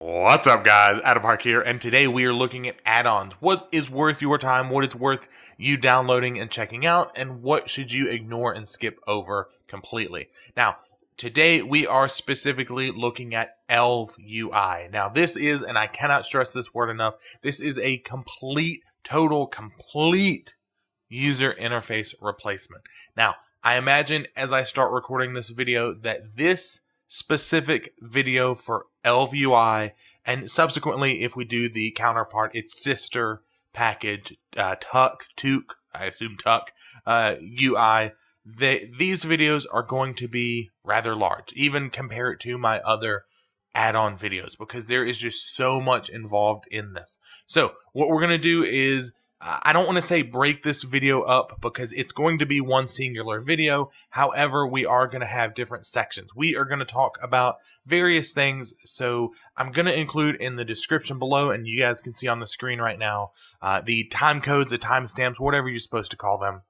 What's up, guys? Addon here, and today we are looking at add-ons. What is worth your time, what is worth you downloading and checking out, and what should you ignore and skip over completely. Now, today we are specifically looking at ELV UI. Now, this is, and I cannot stress this word enough, this is a complete user interface replacement. Now, I imagine as I start recording this video that this specific video for ELV UI, and subsequently, if we do the counterpart, its sister package, Tuck, I assume Tuck, UI, these videos are going to be rather large, even compare it to my other add-on videos, because there is just so much involved in this. So what we're going to do is, I don't want to say break this video up because it's going to be one singular video. However, we are going to have different sections. We are going to talk about various things. So I'm going to include in the description below, and you guys can see on the screen right now, the time codes, the timestamps, whatever you're supposed to call them,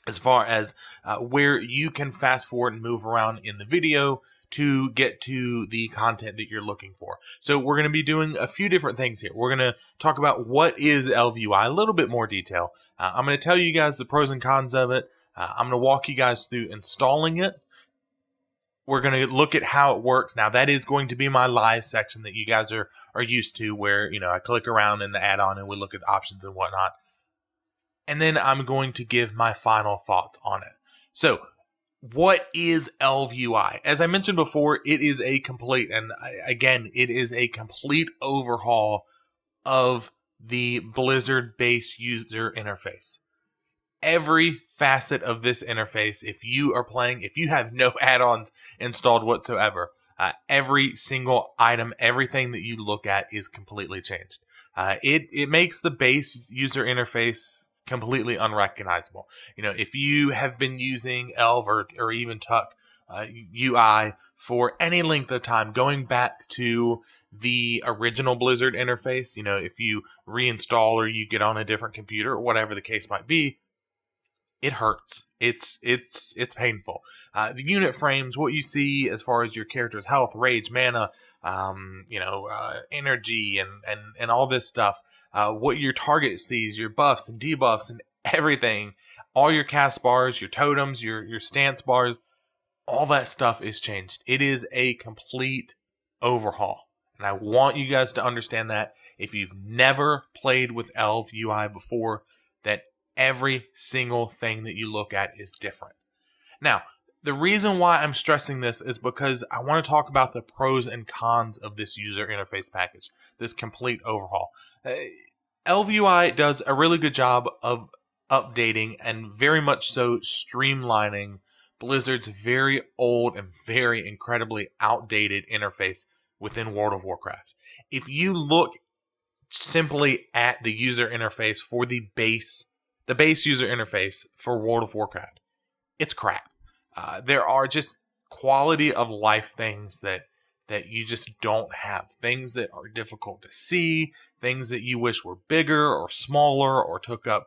as far as where you can fast forward and move around in the video to get to the content that you're looking for. So we're going to be doing a few different things here. We're going to talk about what is ELV UI, a little bit more detail. I'm going to tell you guys the pros and cons of it. I'm going to walk you guys through installing it. We're going to look at how it works. Now, that is going to be my live section that you guys are used to, where, you know, I click around in the add-on and we look at the options and whatnot. And then I'm going to give my final thoughts on it. So, what is ELV UI? As I mentioned before, it is a complete, and again, it is a complete overhaul of the Blizzard base user interface. Every facet of this interface, if you are playing, if you have no add-ons installed whatsoever, every single item, everything that you look at is completely changed. It makes the base user interface completely unrecognizable. You know, if you have been using ELV or even Tuck UI for any length of time, going back to the original Blizzard interface, you know, if you reinstall or you get on a different computer or whatever the case might be, it hurts. It's painful. The unit frames, what you see as far as your character's health, rage, mana, energy, and all this stuff. What your target sees, your buffs and debuffs and everything, all your cast bars, your totems, your stance bars, all that stuff is changed. It is a complete overhaul. And I want you guys to understand that if you've never played with ELV UI before, that every single thing that you look at is different. Now, the reason why I'm stressing this is because I want to talk about the pros and cons of this user interface package, this complete overhaul. ELV UI does a really good job of updating and very much so streamlining Blizzard's very old and very incredibly outdated interface within World of Warcraft. If you look simply at the user interface for the base user interface for World of Warcraft, it's crap. There are just quality of life things that you just don't have. Things that are difficult to see, things that you wish were bigger or smaller or took up,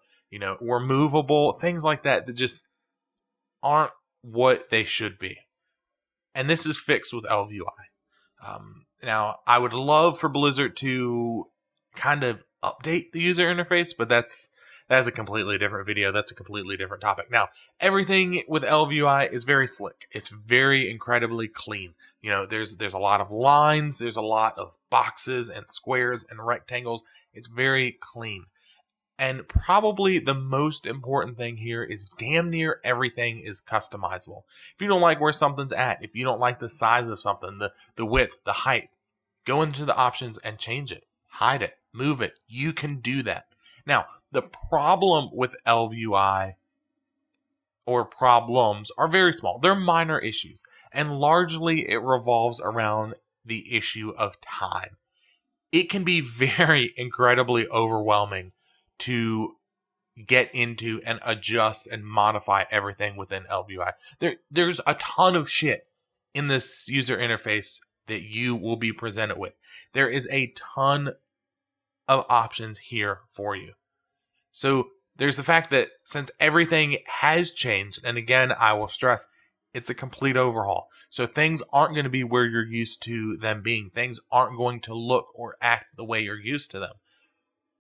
were movable, things like that just aren't what they should be. And this is fixed with ELV UI. Now, I would love for Blizzard to kind of update the user interface, but that's a completely different video. That's a completely different topic. Now, everything with ELV UI is very slick. It's very incredibly clean. There's a lot of lines. There's a lot of boxes and squares and rectangles. It's very clean. And probably the most important thing here is damn near everything is customizable. If you don't like where something's at, if you don't like the size of something, the width, the height, go into the options and change it. Hide it. Move it. You can do that. Now, the problem with ELV UI, or problems, are very small. They're minor issues. And largely it revolves around the issue of time. It can be very incredibly overwhelming to get into and adjust and modify everything within ELV UI. There's a ton of shit in this user interface that you will be presented with. There is a ton of options here for you. So there's the fact that since everything has changed, and again, I will stress, It's a complete overhaul. So things aren't going to be where you're used to them being. Things aren't going to look or act the way you're used to them.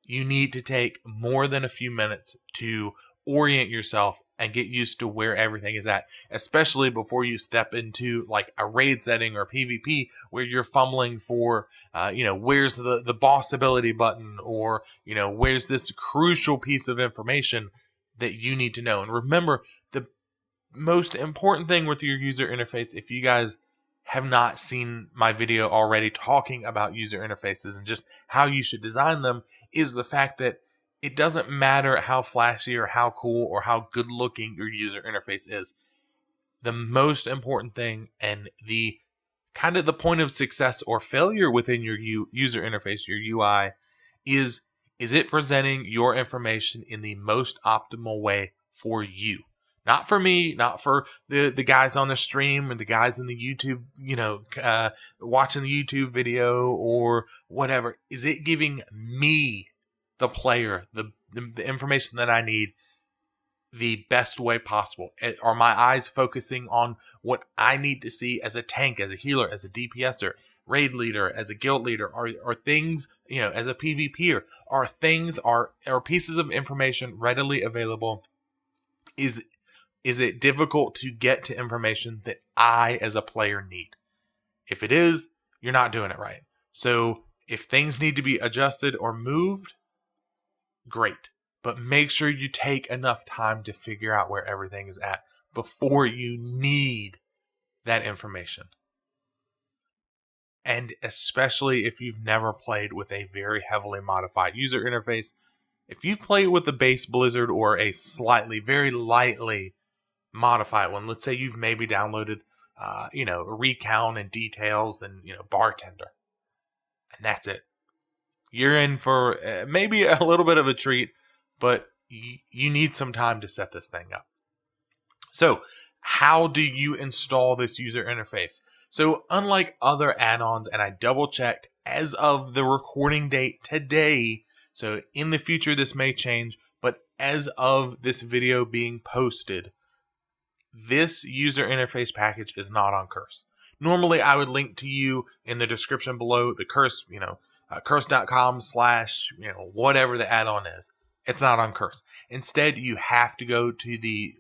You need to take more than a few minutes to orient yourself and get used to where everything is at, especially before you step into like a raid setting or PvP where you're fumbling for, where's the boss ability button, or, where's this crucial piece of information that you need to know. And remember, the most important thing with your user interface, if you guys have not seen my video already talking about user interfaces and just how you should design them, is the fact that it doesn't matter how flashy or how cool or how good looking your user interface is. The most important thing, and the kind of the point of success or failure within your user interface, your UI, is it presenting your information in the most optimal way for you? Not for me, not for the guys on the stream or the guys in the YouTube, watching the YouTube video or whatever. Is it giving me, the player, the information that I need the best way possible? Are my eyes focusing on what I need to see as a tank, as a healer, as a DPSer, raid leader, as a guild leader? Are things, as a PvPer, are pieces of information readily available? Is it difficult to get to information that I as a player need? If it is, you're not doing it right. So if things need to be adjusted or moved, great. But make sure you take enough time to figure out where everything is at before you need that information. And especially if you've never played with a very heavily modified user interface, if you've played with the base Blizzard or a very lightly modified one, let's say you've maybe downloaded, Recount and Details and, Bartender, and that's it. You're in for maybe a little bit of a treat, but you need some time to set this thing up. So how do you install this user interface? So unlike other add-ons, and I double checked as of the recording date today, so in the future this may change, but as of this video being posted, this user interface package is not on Curse. Normally I would link to you in the description below the Curse, curse.com / whatever the add-on is. It's not on Curse. Instead, you have to go to the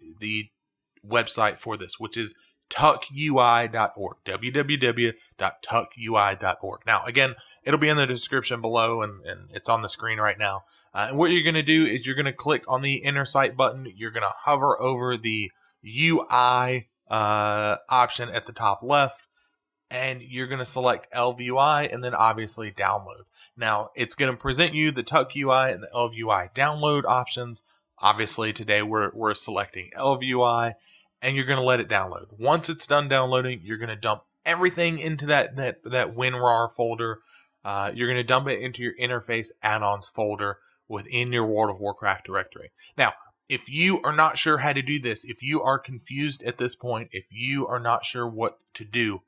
website for this, which is tuckui.org, www.tuckui.org. Now, again, it'll be in the description below, and it's on the screen right now. And what you're going to do is you're going to click on the inner site button. You're going to hover over the UI option at the top left, and you're going to select ELV UI and then obviously download. Now, it's going to present you the Tuck UI and the ELV UI download options. Obviously, today we're selecting ELV UI, and you're going to let it download. Once it's done downloading, you're going to dump everything into that WinRAR folder. You're going to dump it into your interface add-ons folder within your World of Warcraft directory. Now, if you are not sure how to do this, if you are confused at this point, if you are not sure what to do,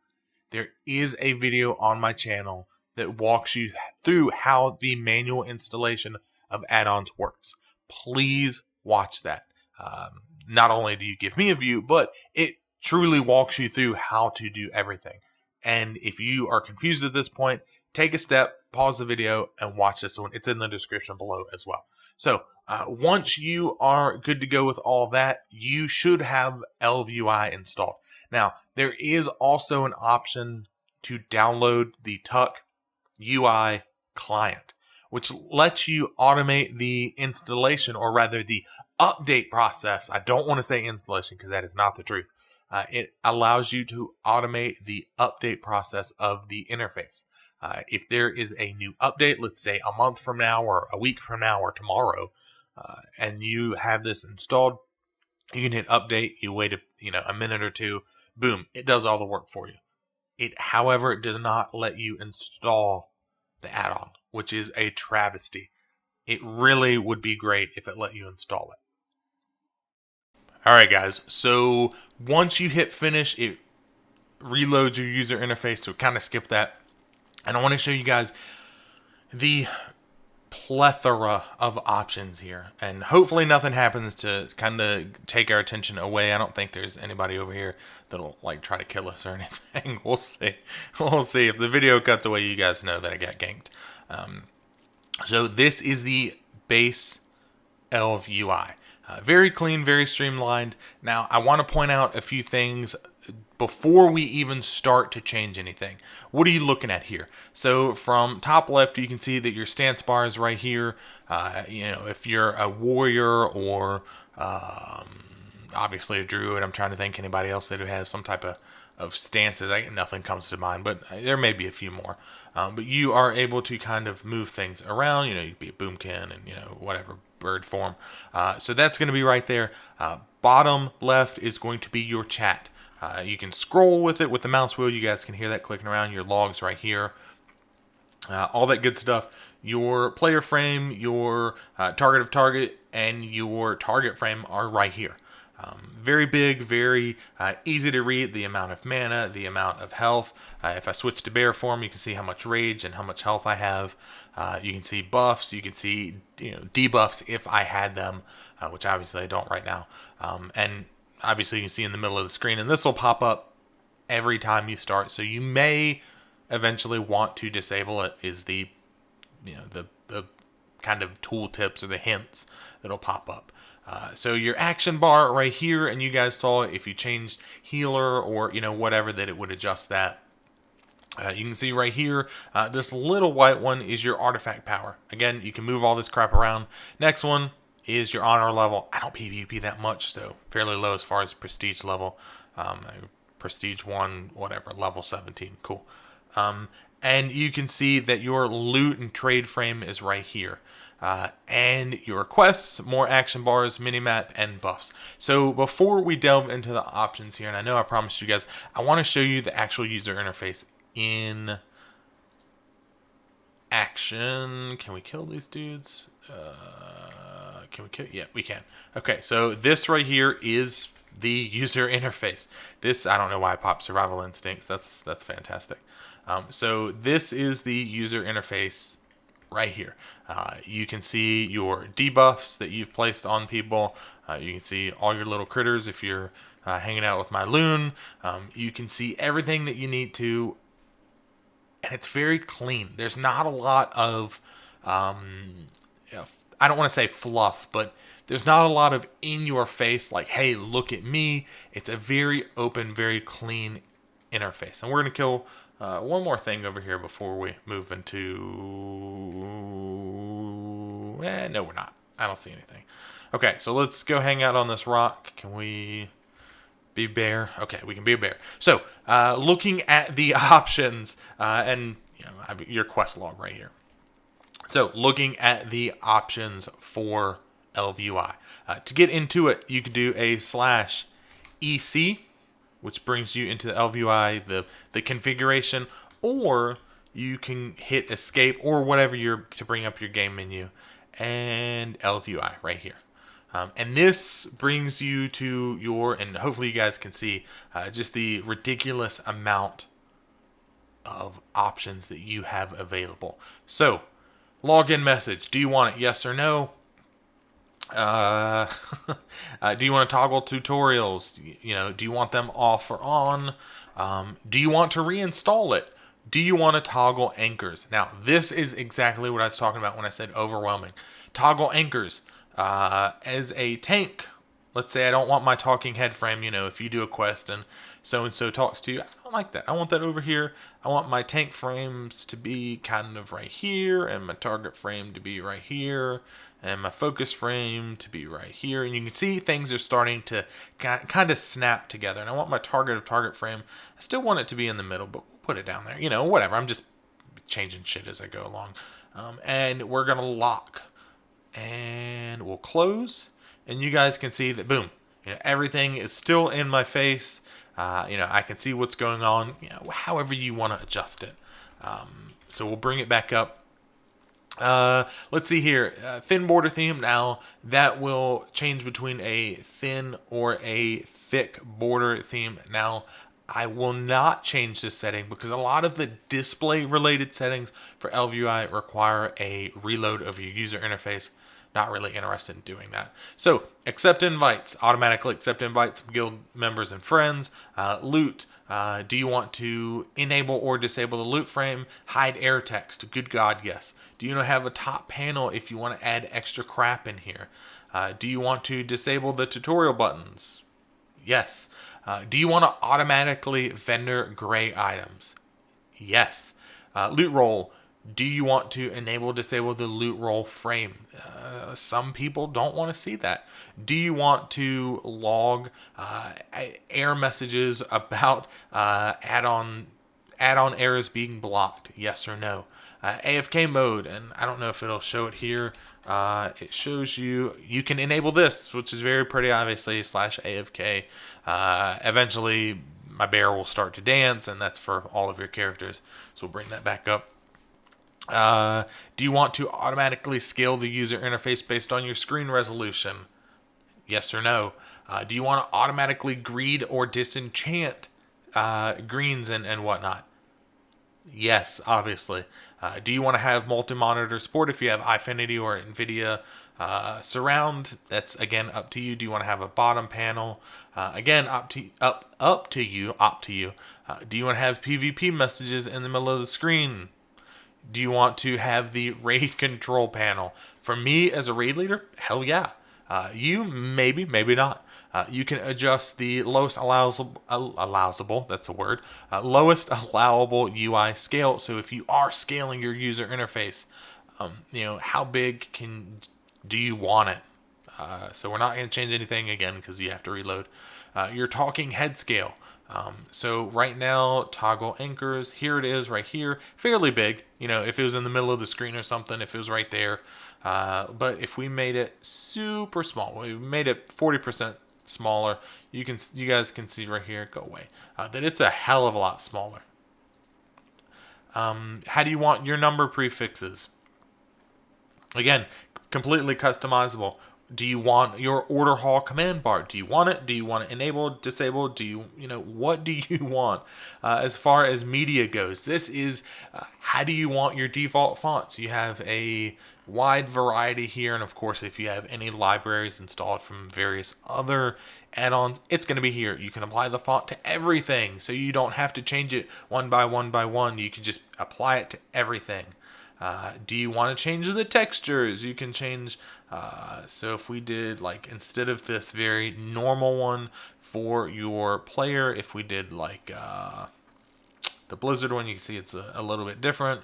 there is a video on my channel that walks you through how the manual installation of add-ons works. Please watch that. Not only do you give me a view, but it truly walks you through how to do everything. And if you are confused at this point, take a step, pause the video, and watch this one. It's in the description below as well. So once you are good to go with all that, you should have ELV UI installed. Now, there is also an option to download the Tuck UI client, which lets you automate the installation, or rather the update process. I don't want to say installation because that is not the truth. It allows you to automate the update process of the interface. If there is a new update, let's say a month from now or a week from now or tomorrow, and you have this installed, you can hit update, you wait a minute or two, boom, it does all the work for you. However, it does not let you install the add-on, which is a travesty. It really would be great if it let you install it. Alright guys, so once you hit finish, it reloads your user interface, so kind of skip that. And I want to show you guys the plethora of options here, and hopefully nothing happens to kind of take our attention away. I don't think there's anybody over here that'll like try to kill us or anything. We'll see. We'll see. If the video cuts away, you guys know that I got ganked. So this is the base ELV UI. Very clean, very streamlined. Now, I want to point out a few things before we even start to change anything. What are you looking at here? So from top left, you can see that your stance bar is right here. If you're a warrior or obviously a druid, I'm trying to think anybody else that has some type of stances. Nothing comes to mind, but there may be a few more. But you are able to kind of move things around. You could be a boomkin and, whatever bird form. So that's going to be right there. Bottom left is going to be your chat. You can scroll with it with the mouse wheel. You guys can hear that clicking around. Your logs right here. All that good stuff. Your player frame, your target of target, and your target frame are right here. Very big, very easy to read. The amount of mana, the amount of health. If I switch to bear form, you can see how much rage and how much health I have. You can see buffs. You can see debuffs if I had them, which obviously I don't right now. And obviously you can see in the middle of the screen, and this will pop up every time you start. So you may eventually want to disable it. Is the the kind of tool tips or the hints that'll pop up. So your action bar right here, and you guys saw if you changed healer or whatever, that it would adjust that. You can see right here, this little white one is your artifact power. Again, you can move all this crap around. Next one is your honor level. I don't PvP that much, so fairly low as far as prestige level. Prestige 1, whatever, level 17. Cool. And you can see that your loot and trade frame is right here. And your quests, more action bars, minimap, and buffs. So before we delve into the options here, and I know I promised you guys, I want to show you the actual user interface in action. Can we kill these dudes? Can we kill? Yeah, we can. Okay, so this right here is the user interface. This, I don't know why I popped Survival Instincts. That's fantastic. So this is the user interface right here. You can see your debuffs that you've placed on people. You can see all your little critters if you're hanging out with my loon. You can see everything that you need to, and it's very clean. There's not a lot of I don't want to say fluff, but there's not a lot of in your face like, hey, look at me. It's a very open, very clean interface. And we're going to kill one more thing over here before we move into... no, we're not. I don't see anything. Okay, so let's go hang out on this rock. Can we be bear? Okay, we can be a bear. So, looking at the options, and I have your quest log right here. So, looking at the options for ELV UI. To get into it, you could do a /EC, which brings you into the ELV UI, the configuration, or you can hit escape or whatever to bring up your game menu, and ELV UI right here. And this brings you to your, and hopefully you guys can see just the ridiculous amount of options that you have available. So, login message. Do you want it yes or no? Do you want to toggle tutorials? Do you want them off or on? Do you want to reinstall it? Do you want to toggle anchors? Now, this is exactly what I was talking about when I said overwhelming. Toggle anchors. As a tank, let's say I don't want my talking head frame, if you do a quest and so talks to you, I don't like that. I want that over here. I want my tank frames to be kind of right here, and my target frame to be right here, and my focus frame to be right here. And you can see things are starting to kind of snap together. And I want my target frame, I still want it to be in the middle, but we'll put it down there. Whatever. I'm just changing shit as I go along. And we're going to lock. And we'll close. And you guys can see that, boom, everything is still in my face. I can see what's going on, however you want to adjust it. So we'll bring it back up. Let's see here. Thin border theme. Now, that will change between a thin or a thick border theme. Now, I will not change this setting because a lot of the display related settings for ELV UI require a reload of your user interface. Not really interested in doing that. So accept invites, automatically accept invites from guild members and friends. Loot, do you want to enable or disable the loot frame? Hide error text, good God, yes. Do you have a top panel if you want to add extra crap in here? Do you want to disable the tutorial buttons? Yes. Do you want to automatically vendor gray items? Yes. Loot roll. Do you want to enable or disable the loot roll frame? Some people don't want to see that. Do you want to log error messages about add-on errors being blocked? Yes or no? AFK mode, and I don't know if it'll show it here. It shows you can enable this, which is very pretty, obviously, /AFK. Eventually, my bear will start to dance, and that's for all of your characters. So we'll bring that back up. Do you want to automatically scale the user interface based on your screen resolution? Yes or no? Do you want to automatically greed or disenchant greens and whatnot? Yes, obviously. Do you want to have multi-monitor support if you have iFinity or NVIDIA surround? That's, again, up to you. Do you want to have a bottom panel? Again, up to you. Do you want to have PvP messages in the middle of the screen? Do you want to have the raid control panel? For me as a raid leader, hell yeah. You maybe not. You can adjust the lowest allowable, that's a word, lowest allowable UI scale. So if you are scaling your user interface, how big do you want it? So we're not going to change anything again because you have to reload. Your talking head scale. So right now, toggle anchors, here it is right here, fairly big. If it was in the middle of the screen or something, if it was right there. But if we made it super small, we made it 40% smaller, you guys can see right here, go away, that it's a hell of a lot smaller. How do you want your number prefixes? Again, completely customizable. Do you want your order hall command bar? Do you want it? Do you want it enabled, disabled? What do you want? As far as media goes, this is how do you want your default fonts? You have a wide variety here, and of course, if you have any libraries installed from various other add-ons, it's going to be here. You can apply the font to everything, so you don't have to change it one by one. You can just apply it to everything. Do you want to change the textures? You can change, so if we did, instead of this very normal one for your player, if we did the Blizzard one, you can see it's a little bit different.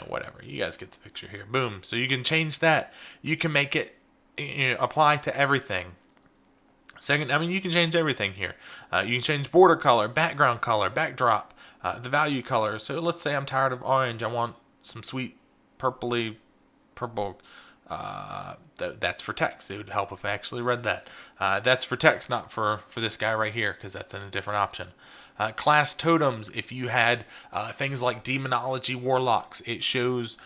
Whatever. You guys get the picture here. Boom. So you can change that. You can make it apply to everything. You can change everything here. You can change border color, background color, backdrop, the value color. So let's say I'm tired of orange. I want some sweet purple. That's for text. It would help if I actually read that. That's for text, not for this guy right here, because that's in a different option. Class totems, if you had things like demonology warlocks, it shows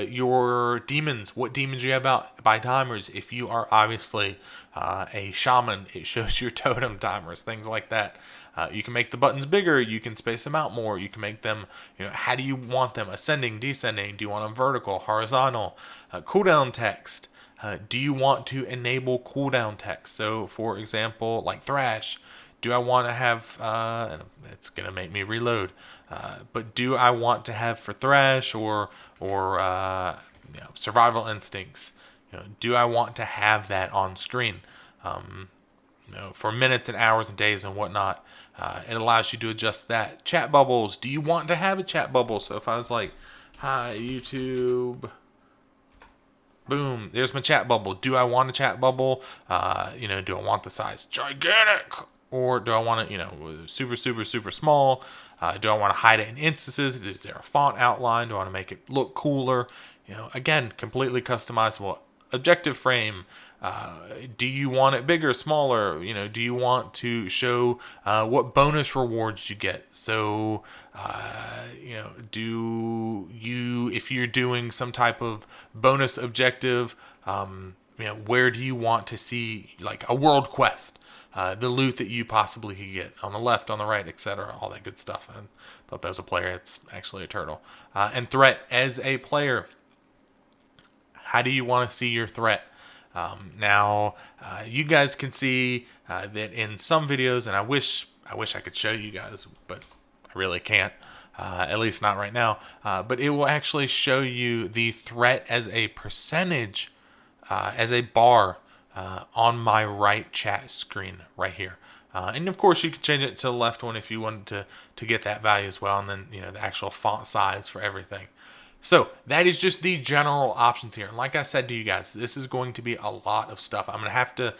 your demons, what demons you have out by timers. If you are obviously a shaman, it shows your totem timers, things like that. You can make the buttons bigger, you can space them out more, you can make them, how do you want them? Ascending, descending, do you want them vertical, horizontal? Cooldown text, do you want to enable cooldown text? So for example, like Thrash, do I want to have, and it's going to make me reload, but do I want to have for Thrash or Survival Instincts, do I want to have that on screen? For minutes and hours and days and whatnot, it allows you to adjust that. Chat bubbles, do you want to have a chat bubble? So if I was like, hi YouTube, boom, there's my chat bubble. Do I want a chat bubble? Do I want the size gigantic? Or do I want it, super, super, super small? Do I want to hide it in instances? Is there a font outline? Do I want to make it look cooler? Again, completely customizable. Objective frame. Do you want it bigger, smaller? Do you want to show what bonus rewards you get? So, if you're doing some type of bonus objective, where do you want to see like a world quest? the loot that you possibly could get on the left, on the right, etc. All that good stuff. I thought that was a player. It's actually a turtle. And threat as a player. How do you want to see your threat? Now, you guys can see that in some videos, and I wish I could show you guys, but I really can't. At least not right now. But it will actually show you the threat as a percentage, as a bar on my right chat screen right here. And of course, you can change it to the left one if you wanted to get that value as well, and then the actual font size for everything. So that is just the general options here. And like I said to you guys, this is going to be a lot of stuff. I'm going to have to,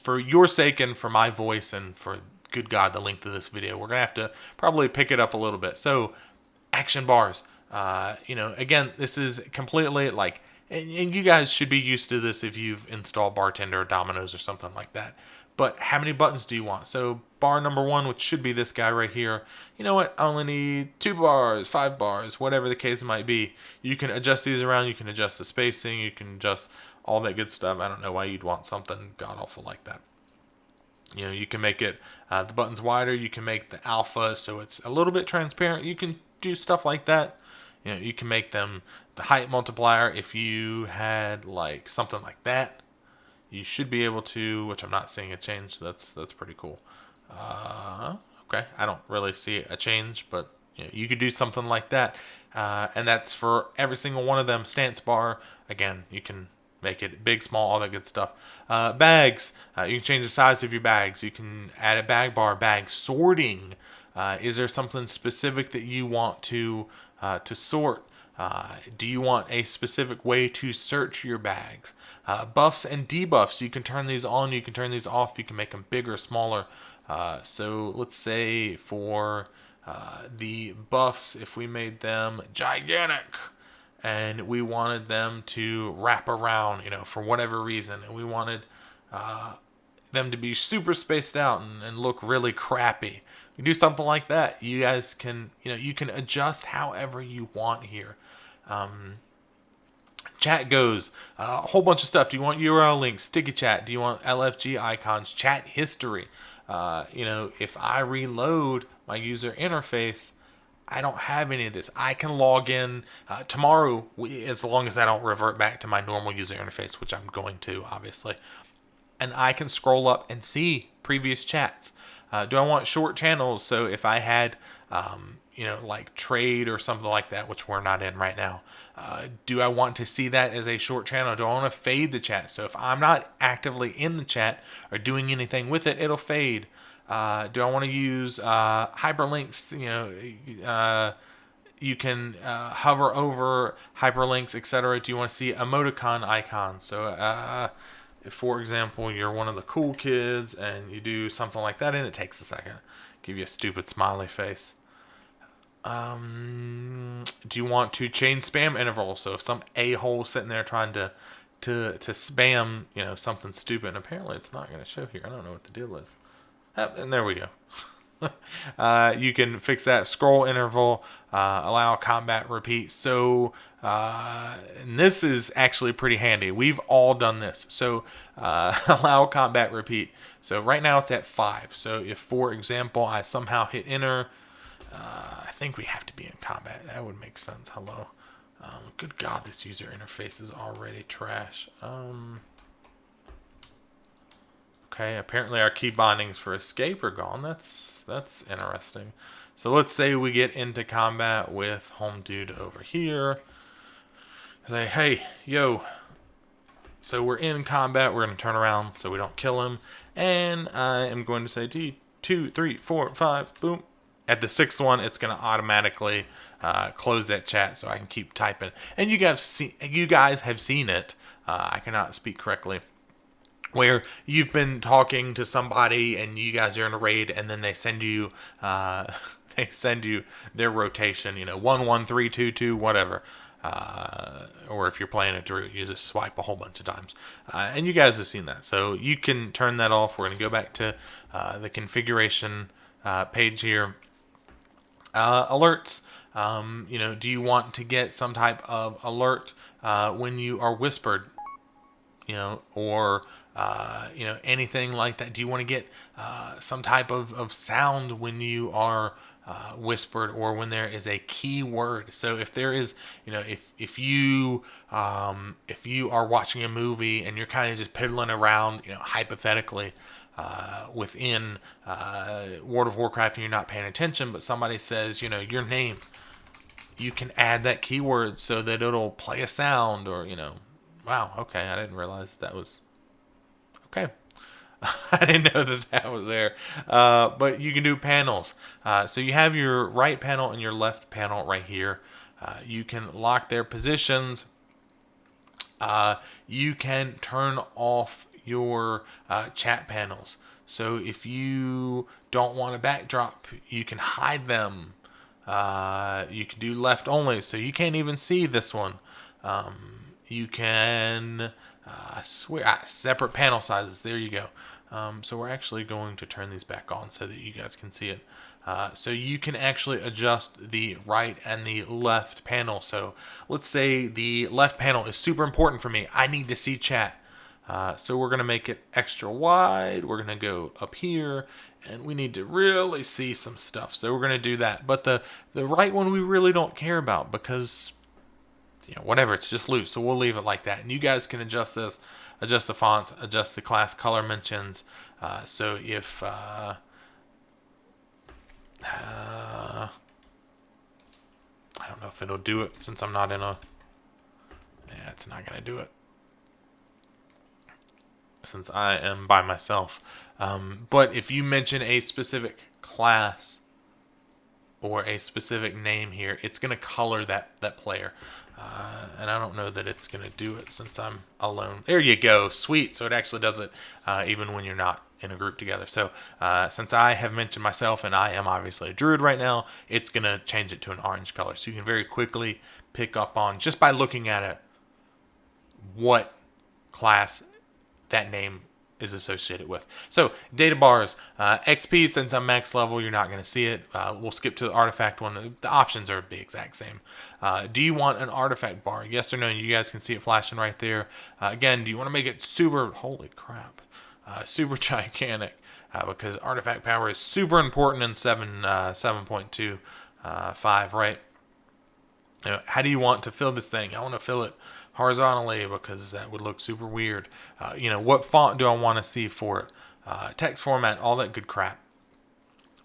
for your sake and for my voice and for, good God, the length of this video, we're going to have to probably pick it up a little bit. So action bars, again, this is completely like, and you guys should be used to this if you've installed Bartender or Dominoes or something like that. But how many buttons do you want? So bar number 1, which should be this guy right here. You know what? I only need 2 bars, 5 bars, whatever the case might be. You can adjust these around. You can adjust the spacing. You can adjust all that good stuff. I don't know why you'd want something god-awful like that. You can make it the buttons wider. You can make the alpha so it's a little bit transparent. You can do stuff like that. You can make them the height multiplier. If you had like something like that, you should be able to, which I'm not seeing a change. So that's pretty cool. Okay, I don't really see a change, but you could do something like that. And that's for every single one of them. Stance bar, again, you can make it big, small, all that good stuff. Bags, you can change the size of your bags. You can add a bag bar. Bag sorting. Is there something specific that you want to sort? Do you want a specific way to search your bags? Buffs and debuffs, you can turn these on, you can turn these off, you can make them bigger, smaller. So let's say for the buffs, if we made them gigantic and we wanted them to wrap around, for whatever reason, and we wanted them to be super spaced out and look really crappy, we do something like that. You guys can, you can adjust however you want here. Chat goes, a whole bunch of stuff. Do you want URL links, sticky chat? Do you want LFG icons, chat history? If I reload my user interface, I don't have any of this. I can log in tomorrow, as long as I don't revert back to my normal user interface, which I'm going to, obviously. And I can scroll up and see previous chats. Do I want short channels? So if I had, like trade or something like that, which we're not in right now, do I want to see that as a short channel? Do I want to fade the chat? So if I'm not actively in the chat or doing anything with it, it'll fade. Do I want to use hyperlinks? You can hover over hyperlinks, etc. Do you want to see emoticon icons? So if, for example, you're one of the cool kids and you do something like that, and it takes a second, give you a stupid smiley face. Do you want to change spam intervals? So if some a-hole sitting there trying to spam, something stupid, and apparently it's not going to show here. I don't know what the deal is. And there we go. You can fix that scroll interval, allow combat repeat. So, and this is actually pretty handy. We've all done this. So, allow combat repeat. So right now it's at 5. So if, for example, I somehow hit enter, I think we have to be in combat. That would make sense. Hello. Good God, this user interface is already trash. Okay, apparently our key bindings for escape are gone. That's interesting. So let's say we get into combat with home dude over here. Say, hey, yo. So we're in combat. We're going to turn around so we don't kill him. And I am going to say T, 2, 3, 4, 5, boom. At the 6th one, it's going to automatically close that chat so I can keep typing. And you guys have seen it. I cannot speak correctly. Where you've been talking to somebody and you guys are in a raid, and then they send you their rotation, 1 1 3 2 2 whatever. Or if you're playing a Drew, you just swipe a whole bunch of times. And you guys have seen that. So you can turn that off. We're going to go back to the configuration page here. Alerts. Do you want to get some type of alert when you are whispered? Or anything like that? Do you want to get some type of sound when you are whispered, or when there is a keyword? So if there is, if you are watching a movie and you're kind of just piddling around, hypothetically, within World of Warcraft, and you're not paying attention, but somebody says, your name, you can add that keyword so that it'll play a sound, or, wow, okay, I didn't realize that was, okay. I didn't know that was there. But you can do panels. So you have your right panel and your left panel right here. You can lock their positions. You can turn off your chat panels. So if you don't want a backdrop, you can hide them. You can do left only, so you can't even see this one. You can, separate panel sizes. There you go. So we're actually going to turn these back on so that you guys can see it. So you can actually adjust the right and the left panel. So let's say the left panel is super important for me. I need to see chat. So we're going to make it extra wide. We're going to go up here, and we need to really see some stuff. So we're going to do that. But the right one we really don't care about, because whatever, it's just loose. So we'll leave it like that. And you guys can adjust this, adjust the fonts, adjust the class color mentions. So if I don't know if it'll do it, since I'm not in a, yeah, it's not going to do it, since I am by myself. But if you mention a specific class or a specific name here, it's going to color that player. And I don't know that it's going to do it since I'm alone. There you go. Sweet. So it actually does it even when you're not in a group together. So since I have mentioned myself, and I am obviously a druid right now, it's going to change it to an orange color. So you can very quickly pick up on, just by looking at it, what class that name is associated with. So data bars, XP, since I'm max level, you're not going to see it. We'll skip to the artifact one. The options are the exact same. Do you want an artifact bar? Yes or no? You guys can see it flashing right there. Again, do you want to make it super, holy crap, super gigantic? Because artifact power is super important in 7.25, right? How do you want to fill this thing? I want to fill it horizontally because that would look super weird. What font do I want to see for it? Text format, all that good crap.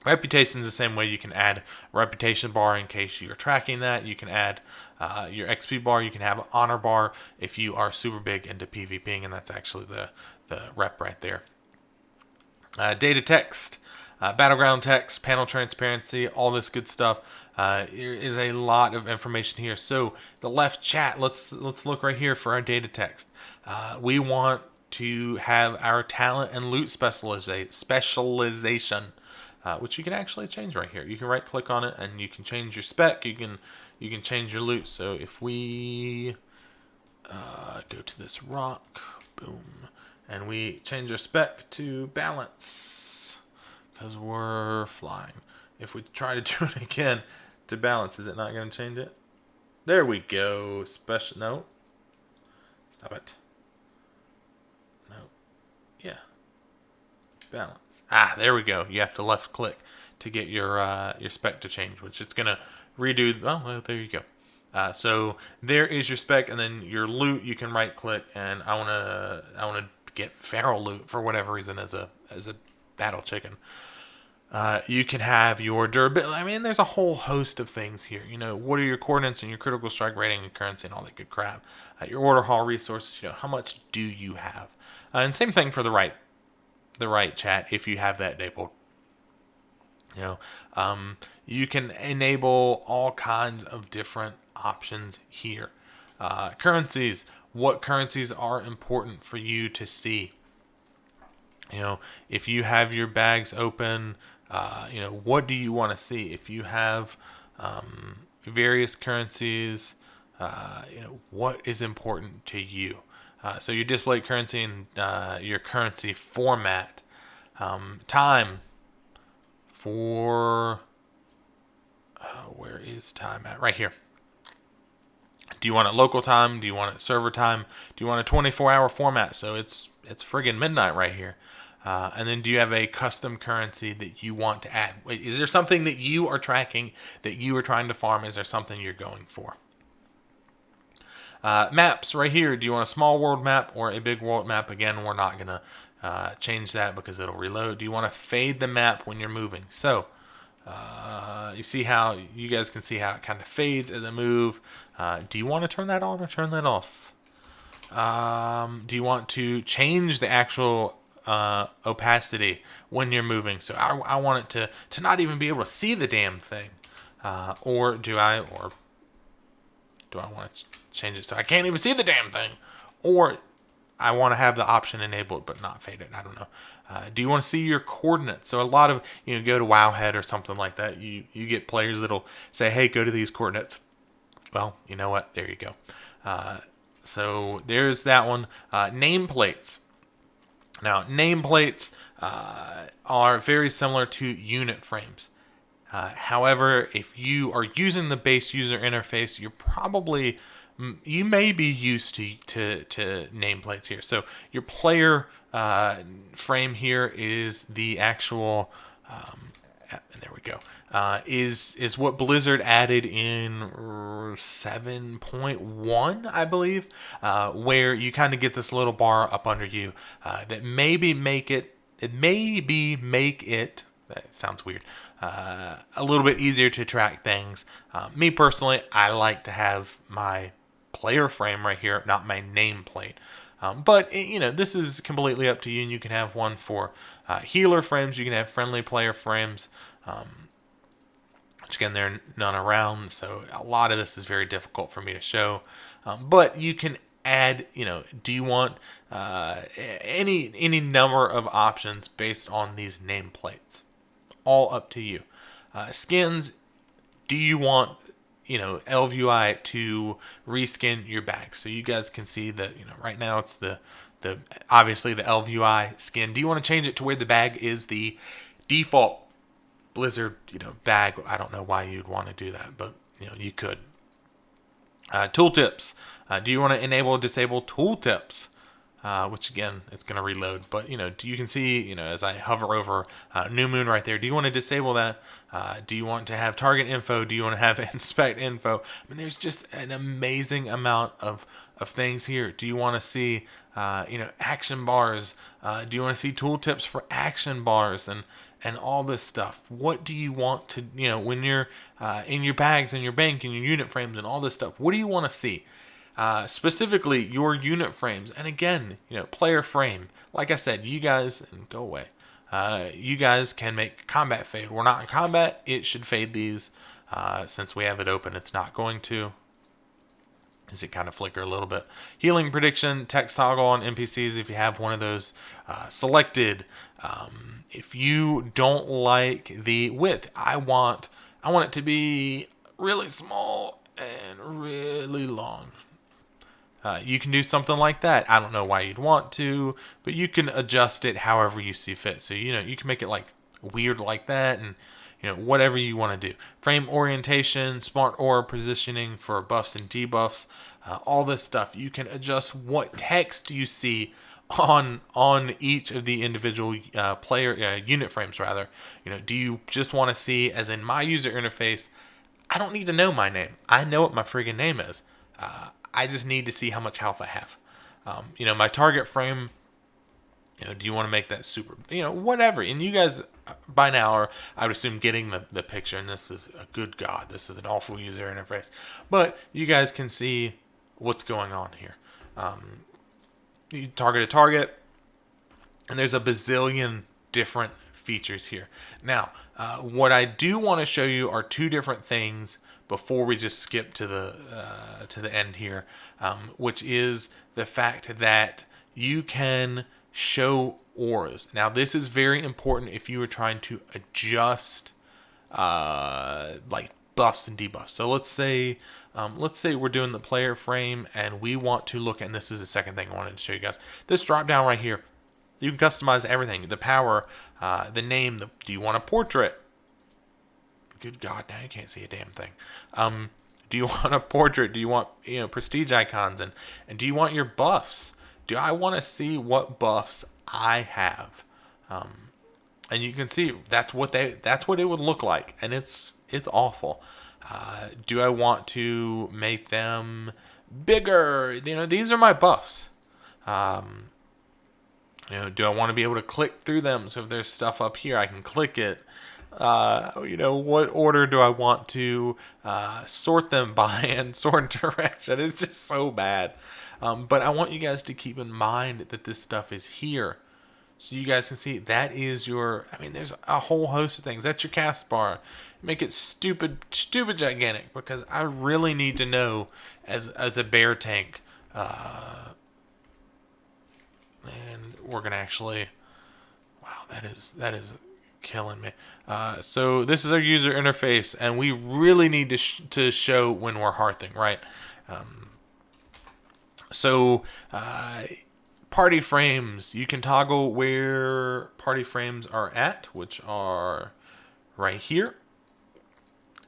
Reputation is the same way. You can add a reputation bar in case you're tracking that. You can add your XP bar. You can have an honor bar if you are super big into PvPing, and that's actually the rep right there. Data text, battleground text, panel transparency, all this good stuff. There is a lot of information here. So the left chat, let's look right here for our data text. We want to have our talent and loot specialization, which you can actually change right here. You can right click on it and you can change your spec. You can change your loot. So if we go to this rock, boom, and we change our spec to balance because we're flying. If we try to do it again to balance, is it not going to change it? There we go. Special. No. Stop it. No. Yeah. Balance. There we go. You have to left click to get your spec to change, which it's going to redo. Oh, well, there you go. So there is your spec, and then your loot. You can right click, and I want to get feral loot for whatever reason as a battle chicken. You can have your durability. I mean, there's a whole host of things here. What are your coordinates and your critical strike rating and currency and all that good crap. Your order hall resources. How much do you have? And same thing for the right chat if you have that enabled. You can enable all kinds of different options here. Currencies. What currencies are important for you to see? If you have your bags open, what do you want to see? If you have various currencies, what is important to you? So your display currency and your currency format. Time for, where is time at? Right here. Do you want it local time? Do you want it server time? Do you want a 24-hour format? So it's it's friggin' midnight right here. And then do you have a custom currency that you want to add? Is there something that you are tracking that you are trying to farm? Is there something you're going for? Maps right here. Do you want a small world map or a big world map? Again, we're not going to change that because it'll reload. Do you want to fade the map when you're moving? So you see how you guys can see how it kind of fades as I move. Do you want to turn that on or turn that off? Do you want to change the actual opacity when you're moving? So I want it to not even be able to see the damn thing. Or do I want to change it so I can't even see the damn thing? Or I want to have the option enabled but not faded. I don't know. Do you want to see your coordinates? So a lot of, go to Wowhead or something like that. You get players that'll say, hey, go to these coordinates. Well, you know what? There you go. So there's that one. Nameplates. Now, nameplates are very similar to unit frames. However, if you are using the base user interface, you may be used to nameplates here. So your player frame here is the actual, and there we go, is what Blizzard added in 7.1, I believe, where you kind of get this little bar up under you that maybe make it, that sounds weird, a little bit easier to track things. Me personally, I like to have my player frame right here, not my nameplate. But this is completely up to you, and you can have one for healer frames. You can have friendly player frames. Which again, there are none around, so a lot of this is very difficult for me to show. But you can add, do you want any number of options based on these nameplates? All up to you. Skins, do you want ELV UI to reskin your bag? So you guys can see that right now it's the obviously the ELV UI skin. Do you want to change it to where the bag is the default Blizzard bag? I don't know why you'd want to do that, but you could. Tooltips. Do you want to enable or disable tooltips? Which again, it's going to reload, but you can see, as I hover over New Moon right there, do you want to disable that? Do you want to have target info? Do you want to have inspect info? I mean, there's just an amazing amount of things here. Do you want to see, action bars? Do you want to see tooltips for action bars and all this stuff? What do you want to, when you're in your bags and your bank and your unit frames and all this stuff, what do you want to see? Specifically your unit frames. And again, player frame. Like I said, you guys, and go away. You guys can make combat fade. We're not in combat. It should fade these. Since we have it open, it's not going to. Does it kind of flicker a little bit? Healing prediction, text toggle on NPCs if you have one of those selected. If you don't like the width, I want it to be really small and really long. You can do something like that. I don't know why you'd want to, but you can adjust it however you see fit. So, you can make it like weird like that and, whatever you want to do. Frame orientation, smart aura positioning for buffs and debuffs, all this stuff. You can adjust what text you see on each of the individual player unit frames rather. Do you just want to see, as in my user interface, I don't need to know my name. I know what my friggin' name is. I just need to see how much health I have. My target frame, do you want to make that super, whatever. And you guys by now are, I would assume, getting the picture. And this is a good God, this is an awful user interface. But you guys can see what's going on here. You target a target, and there's a bazillion different features here. Now, what I do want to show you are two different things before we just skip to the end here, which is the fact that you can show auras. Now, this is very important if you are trying to adjust like buffs and debuffs. So let's say we're doing the player frame and we want to look, and this is the second thing I wanted to show you guys. This drop down right here, you can customize everything: the power, the name. Do you want a portrait? Good God, now you can't see a damn thing. Do you want a portrait? Do you want prestige icons? And do you want your buffs? Do I want to see what buffs I have? And you can see that's what it would look like, and it's awful. Do I want to make them bigger? These are my buffs. Do I want to be able to click through them? So if there's stuff up here, I can click it. What order do I want to sort them by and sort direction? It's just so bad. But I want you guys to keep in mind that this stuff is here. So you guys can see that is there's a whole host of things. That's your cast bar. Make it stupid gigantic, because I really need to know as a bear tank. And we're going to actually, wow, that is killing me. So this is our user interface, and we really need to show when we're hearthing, right? Party frames, you can toggle where party frames are at, which are right here.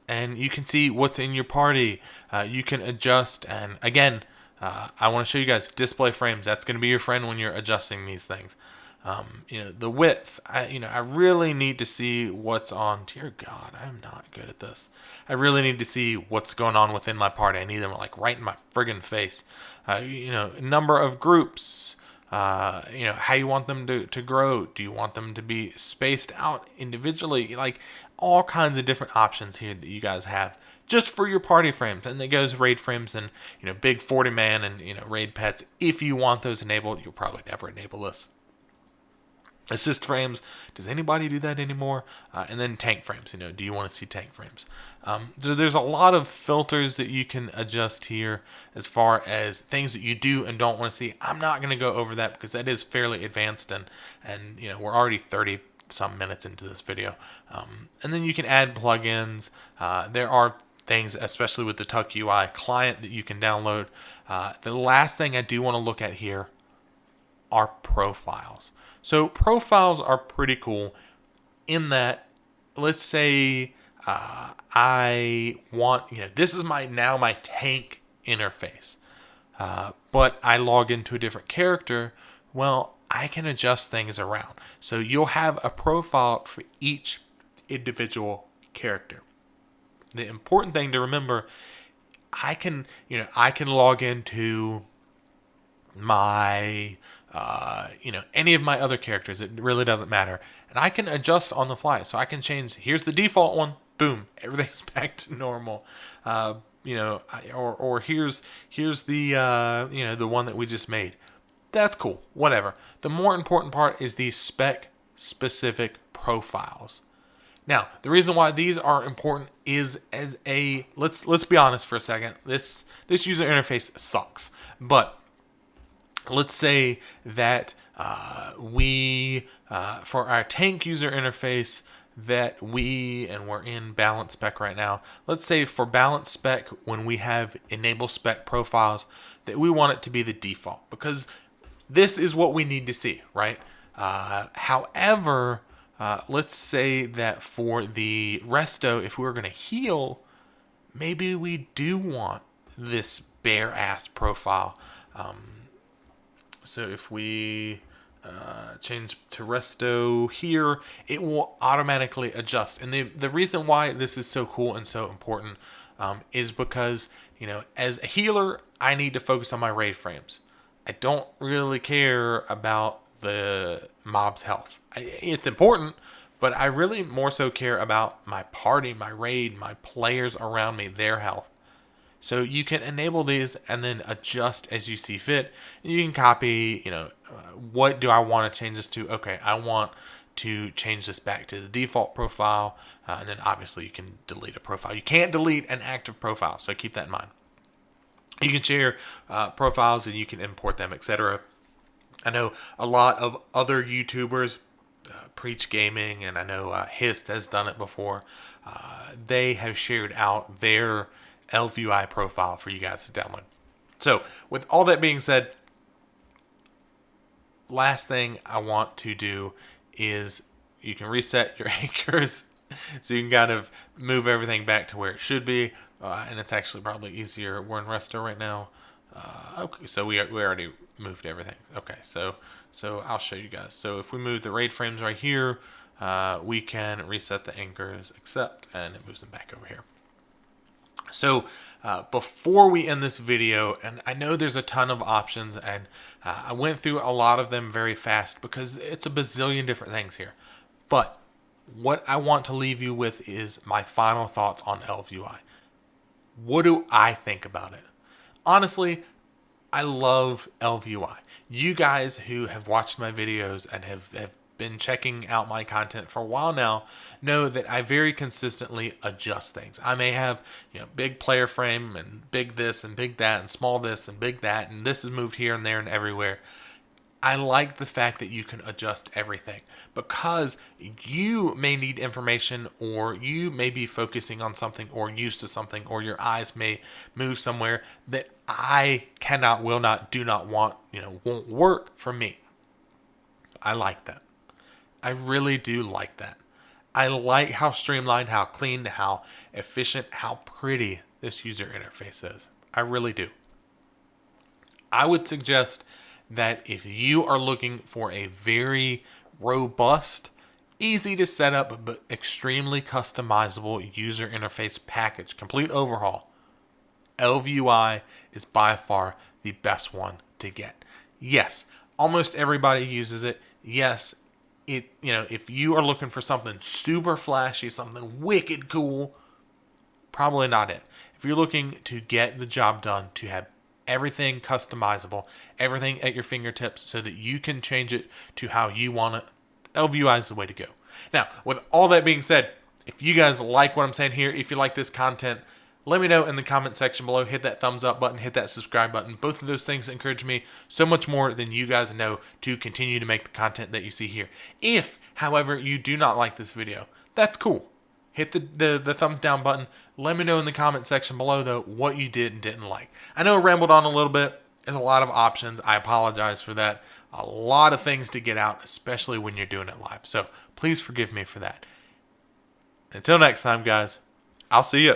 And you can see what's in your party. You can adjust, and again, I want to show you guys display frames. That's going to be your friend when you're adjusting these things. The width, I really need to see what's on. Dear God, I'm not good at this. I really need to see what's going on within my party. I need them like right in my friggin' face. Number of groups, how you want them to grow. Do you want them to be spaced out individually? Like all kinds of different options here that you guys have just for your party frames. And it goes raid frames and, big 40-man and, raid pets. If you want those enabled, you'll probably never enable this. Assist frames, does anybody do that anymore? And then tank frames, do you want to see tank frames? So there's a lot of filters that you can adjust here as far as things that you do and don't want to see. I'm not going to go over that because that is fairly advanced, and we're already 30 some minutes into this video. And then you can add plugins. There are things, especially with the Tuck UI client, that you can download. The last thing I do want to look at here are profiles. So profiles are pretty cool in that, let's say I want, this is my tank interface, but I log into a different character. Well, I can adjust things around. So you'll have a profile for each individual character. The important thing to remember, I can log into my any of my other characters. It really doesn't matter, and I can adjust on the fly. So I can change, here's the default one, boom, everything's back to normal. Or here's the the one that we just made. That's cool, whatever. The more important part is these spec specific profiles. Now, the reason why these are important is as a let's be honest for a second. This user interface sucks, but let's say that we, for our tank user interface, that we're in balance spec right now. Let's say for balance spec, when we have enable spec profiles, that we want it to be the default, because this is what we need to see, right? However, let's say that for the resto, if we were going to heal, maybe we do want this bare ass profile. So if we change to resto here, it will automatically adjust. And the reason why this is so cool and so important is because, as a healer, I need to focus on my raid frames. I don't really care about the mob's health. It's important, but I really more so care about my party, my raid, my players around me, their health. So you can enable these and then adjust as you see fit. You can copy, what do I want to change this to? Okay, I want to change this back to the default profile. And then obviously you can delete a profile. You can't delete an active profile, so keep that in mind. You can share profiles and you can import them, etc. I know a lot of other YouTubers, Preach Gaming, and I know Hist has done it before. They have shared out their ELV UI profile for you guys to download. So with all that being said, last thing I want to do is you can reset your anchors so you can kind of move everything back to where it should be. And it's actually probably easier. We're in resto right now. Okay, so we already moved everything. Okay, so I'll show you guys. So if we move the RAID frames right here, we can reset the anchors, accept, and it moves them back over here. So before we end this video, and I know there's a ton of options, and I went through a lot of them very fast because it's a bazillion different things here. But what I want to leave you with is my final thoughts on ELV UI. What do I think about it? Honestly, I love ELV UI. You guys who have watched my videos and have been checking out my content for a while now know that I very consistently adjust things. I may have, big player frame and big this and big that and small this and big that, and this is moved here and there and everywhere. I like the fact that you can adjust everything because you may need information, or you may be focusing on something or used to something, or your eyes may move somewhere that I cannot, will not, do not want, won't work for me. I like that. I really do like that. I like how streamlined, how clean, how efficient, how pretty this user interface is. I really do. I would suggest that if you are looking for a very robust, easy to set up, but extremely customizable user interface package, complete overhaul, ELV UI is by far the best one to get. Yes, almost everybody uses it. Yes, if you are looking for something super flashy, something wicked cool, probably not it. If you're looking to get the job done, to have everything customizable, everything at your fingertips so that you can change it to how you want it, ELV UI is the way to go. Now, with all that being said, if you guys like what I'm saying here, if you like this content, let me know in the comment section below. Hit that thumbs up button, hit that subscribe button. Both of those things encourage me so much more than you guys know to continue to make the content that you see here. If, however, you do not like this video, that's cool. Hit the thumbs down button. Let me know in the comment section below, though, what you did and didn't like. I know I rambled on a little bit. There's a lot of options. I apologize for that. A lot of things to get out, especially when you're doing it live. So please forgive me for that. Until next time, guys, I'll see you.